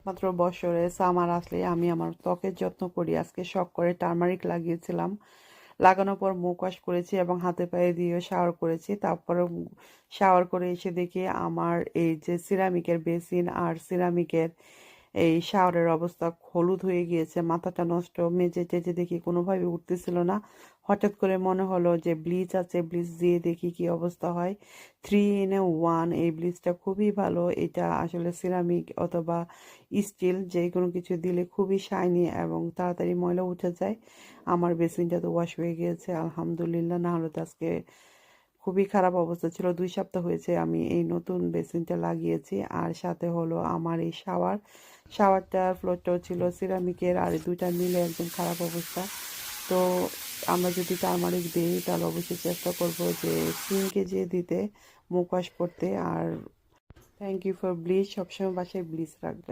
মাত্র বছরে সামার আসলে আমি আমার ত্বকের যত্ন করি। আজকে শখ করে টারমারিক লাগিয়েছিলাম। লাগানোর পর মুখ ওয়াশ করেছি এবং হাতে পায়ে দিয়েও শাওয়ার করেছি। তারপরে শাওয়ার করে এসে দেখি আমার এই যে সিরামিকের বেসিন আর সিরামিকের এই শাওয়ারের অবস্থা হলুদ হয়ে গিয়েছে। মাথাটা নষ্ট, মেজে টেজে দেখি কোনোভাবে উঠতেছিল না। হঠাৎ করে মনে হলো যে ব্লিচ আছে, ব্লিচ দিয়ে দেখি কি অবস্থা হয়। 3 in 1 এই ব্লিচটা খুবই ভালো। এটা আসলে সিরামিক অথবা স্টিল যে কোনো কিছু দিলে খুবই শাইনি এবং তাড়াতাড়ি ময়লা উঠে যায়। আমার বেসিনটা তো ওয়াশ হয়ে গিয়েছে আলহামদুলিল্লাহ, না হলে তো আজকে খুবই খারাপ অবস্থা ছিল। 2 সপ্তাহ হয়েছে আমি এই নতুন বেসিনটা লাগিয়েছি। আর সাথে হলো আমার এই শাওয়ারটার ফ্লোরটাও ছিল সিরামিকের, আর এই দুইটা মিলে একদম খারাপ অবস্থা। তো আমরা যদি টারমারিক দিই তাহলে অবশ্যই চেষ্টা করব যে সিঙ্কে যেয়ে দিতে, মুখ ওয়াশ করতে। আর থ্যাংক ইউ ফর ব্লিচ, সবসময় বাসায় ব্লিচ রাখবেন।